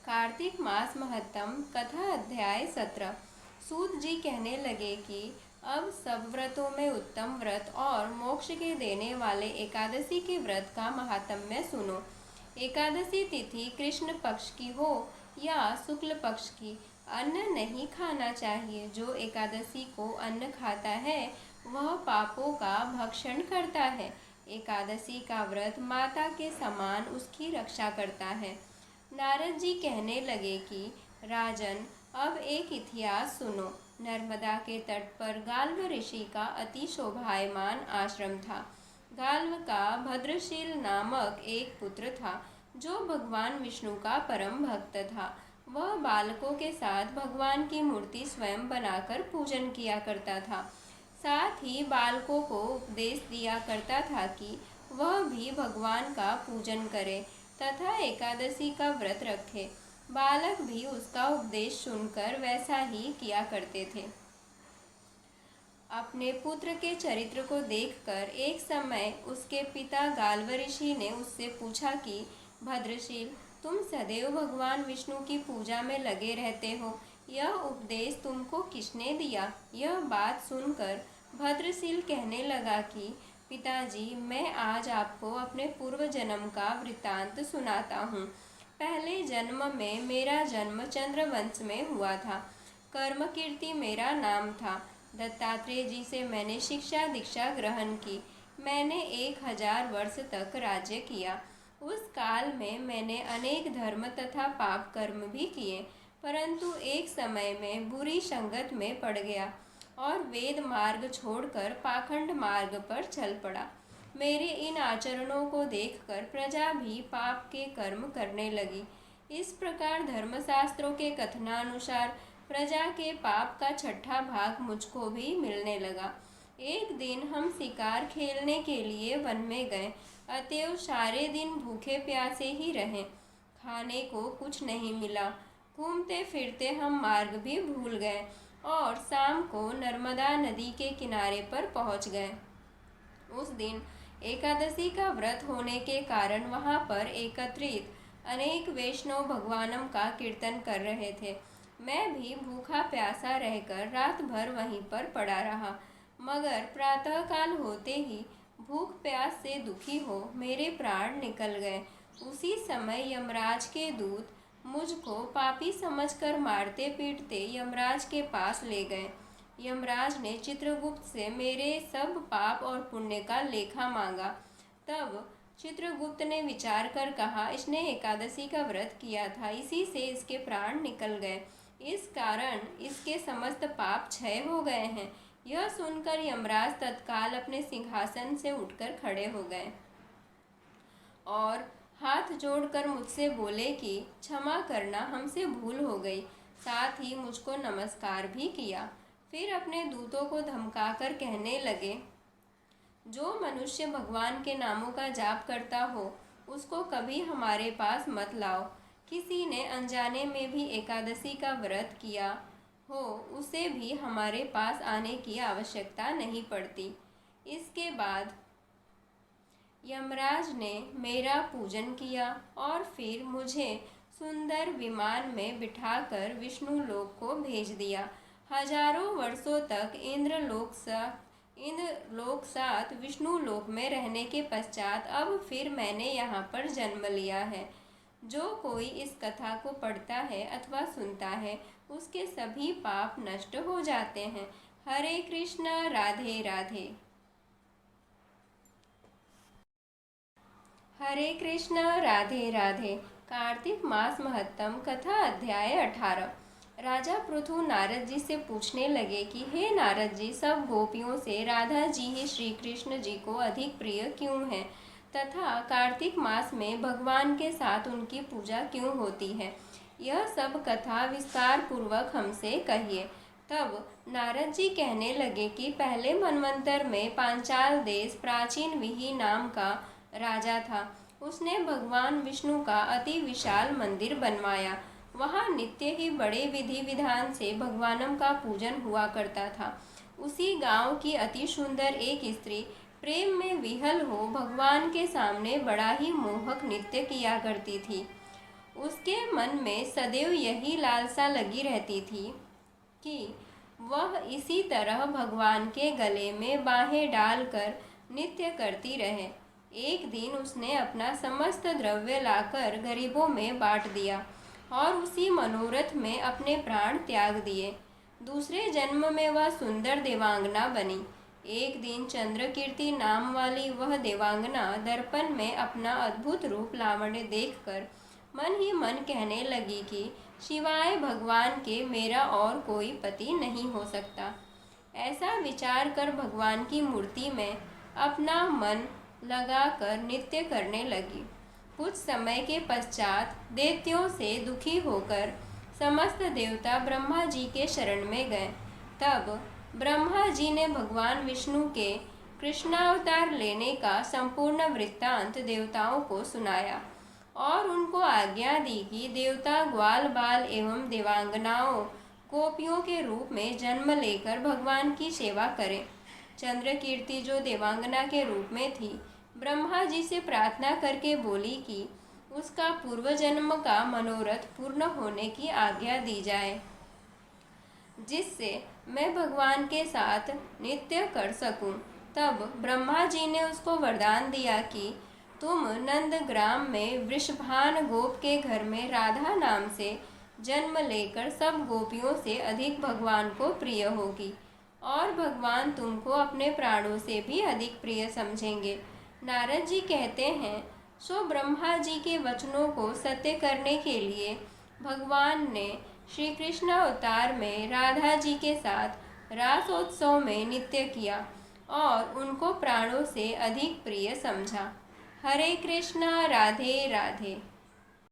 कार्तिक मास महत्तम कथा अध्याय 17। सूत जी कहने लगे कि अब सब व्रतों में उत्तम व्रत और मोक्ष के देने वाले एकादशी के व्रत का महात्म्य सुनो। एकादशी तिथि कृष्ण पक्ष की हो या शुक्ल पक्ष की, अन्न नहीं खाना चाहिए। जो एकादशी को अन्न खाता है वह पापों का भक्षण करता है। एकादशी का व्रत माता के समान उसकी रक्षा करता है। नारद जी कहने लगे कि राजन, अब एक इतिहास सुनो। नर्मदा के तट पर गाल्व ऋषि का अति शोभायमान आश्रम था। गाल्व का भद्रशील नामक एक पुत्र था जो भगवान विष्णु का परम भक्त था। वह बालकों के साथ भगवान की मूर्ति स्वयं बनाकर पूजन किया करता था। साथ ही बालकों को उपदेश दिया करता था कि वह भी भगवान का पूजन करे तथा एकादशी का व्रत रखे। बालक भी उसका उपदेश सुनकर वैसा ही किया करते थे। अपने पुत्र के चरित्र को देखकर एक समय उसके पिता गाल्व ऋषि ने उससे पूछा कि भद्रशील, तुम सदैव भगवान विष्णु की पूजा में लगे रहते हो, यह उपदेश तुमको किसने दिया? यह बात सुनकर भद्रशील कहने लगा कि पिताजी, मैं आज आपको अपने पूर्व जन्म का वृत्तांत सुनाता हूँ। पहले जन्म में मेरा जन्म चंद्रवंश में हुआ था। कर्मकीर्ति मेरा नाम था। दत्तात्रेय जी से मैंने शिक्षा दीक्षा ग्रहण की। मैंने 1000 वर्ष तक राज्य किया। उस काल में मैंने अनेक धर्म तथा पाप कर्म भी किए, परंतु एक समय में बुरी संगत में पड़ गया और वेद मार्ग छोड़कर पाखंड मार्ग पर चल पड़ा। मेरे इन आचरणों को देखकर प्रजा भी पाप के कर्म करने लगी। इस प्रकार धर्मशास्त्रों के कथनानुसार प्रजा के पाप का 6ठा भाग मुझको भी मिलने लगा। एक दिन हम शिकार खेलने के लिए वन में गए, अतएव सारे दिन भूखे प्यासे ही रहे। खाने को कुछ नहीं मिला। घूमते फिरते हम मार्ग भी भूल गए और शाम को नर्मदा नदी के किनारे पर पहुंच गए। उस दिन एकादशी का व्रत होने के कारण वहां पर एकत्रित अनेक वैष्णव भगवानम का कीर्तन कर रहे थे। मैं भी भूखा प्यासा रहकर रात भर वहीं पर पड़ा रहा, मगर प्रातःकाल होते ही भूख प्यास से दुखी हो मेरे प्राण निकल गए। उसी समय यमराज के दूत मुझको पापी समझकर मारते पीटते यमराज के पास ले गए। यमराज ने चित्रगुप्त से मेरे सब पाप और पुण्य का लेखा मांगा। तब चित्रगुप्त ने विचार कर कहा, इसने एकादशी का व्रत किया था, इसी से इसके प्राण निकल गए। इस कारण इसके समस्त पाप क्षय हो गए हैं। यह सुनकर यमराज तत्काल अपने सिंहासन से उठकर खड़े हो गए और हाथ जोड़कर मुझसे बोले कि क्षमा करना, हमसे भूल हो गई। साथ ही मुझको नमस्कार भी किया। फिर अपने दूतों को धमकाकर कहने लगे, जो मनुष्य भगवान के नामों का जाप करता हो उसको कभी हमारे पास मत लाओ। किसी ने अनजाने में भी एकादशी का व्रत किया हो उसे भी हमारे पास आने की आवश्यकता नहीं पड़ती। इसके बाद यमराज ने मेरा पूजन किया और फिर मुझे सुंदर विमान में बिठाकर विष्णु लोक को भेज दिया। हजारों वर्षों तक इंद्रलोक साथ विष्णु लोक में रहने के पश्चात अब फिर मैंने यहाँ पर जन्म लिया है। जो कोई इस कथा को पढ़ता है अथवा सुनता है उसके सभी पाप नष्ट हो जाते हैं। हरे कृष्ण, राधे राधे। हरे कृष्ण, राधे राधे। कार्तिक मास महत्तम कथा अध्याय 18। राजा पृथु नारद जी से पूछने लगे कि हे नारद जी, सब गोपियों से राधा जी ही श्री कृष्ण जी को अधिक प्रिय क्यों हैं तथा कार्तिक मास में भगवान के साथ उनकी पूजा क्यों होती है? यह सब कथा विस्तार पूर्वक हमसे कहिए। तब नारद जी कहने लगे कि पहले मनवंतर में पांचाल देश प्राचीन विहि नाम का राजा था। उसने भगवान विष्णु का अति विशाल मंदिर बनवाया। वहाँ नित्य ही बड़े विधि विधान से भगवानम का पूजन हुआ करता था। उसी गांव की अति सुंदर एक स्त्री प्रेम में विहल हो भगवान के सामने बड़ा ही मोहक नृत्य किया करती थी। उसके मन में सदैव यही लालसा लगी रहती थी कि वह इसी तरह भगवान के गले में बाहें डालकर नृत्य करती रहे। एक दिन उसने अपना समस्त द्रव्य लाकर गरीबों में बांट दिया और उसी मनोरथ में अपने प्राण त्याग दिए। दूसरे जन्म में वह सुंदर देवांगना बनी। एक दिन चंद्रकीर्ति नाम वाली वह देवांगना दर्पण में अपना अद्भुत रूप लावण्य देखकर मन ही मन कहने लगी कि शिवाय भगवान के मेरा और कोई पति नहीं हो सकता। ऐसा विचार कर भगवान की मूर्ति में अपना मन लगाकर नृत्य करने लगी। कुछ समय के पश्चात दैत्यों से दुखी होकर समस्त देवता ब्रह्मा जी के शरण में गए। तब ब्रह्मा जी ने भगवान विष्णु के कृष्णावतार लेने का संपूर्ण वृत्तांत देवताओं को सुनाया और उनको आज्ञा दी कि देवता ग्वाल बाल एवं देवांगनाओं गोपियों के रूप में जन्म लेकर भगवान की सेवा करें। चंद्रकीर्ति जो देवांगना के रूप में थी, ब्रह्मा जी से प्रार्थना करके बोली कि उसका पूर्व जन्म का मनोरथ पूर्ण होने की आज्ञा दी जाए, जिससे मैं भगवान के साथ नृत्य कर सकूं। तब ब्रह्मा जी ने उसको वरदान दिया कि तुम नंदग्राम में वृषभान गोप के घर में राधा नाम से जन्म लेकर सब गोपियों से अधिक भगवान को प्रिय होगी और भगवान तुमको अपने प्राणों से भी अधिक प्रिय समझेंगे। नारद जी कहते हैं, सो ब्रह्मा जी के वचनों को सत्य करने के लिए भगवान ने श्री कृष्ण अवतार में राधा जी के साथ रासोत्सव में नृत्य किया और उनको प्राणों से अधिक प्रिय समझा। हरे कृष्णा, राधे राधे।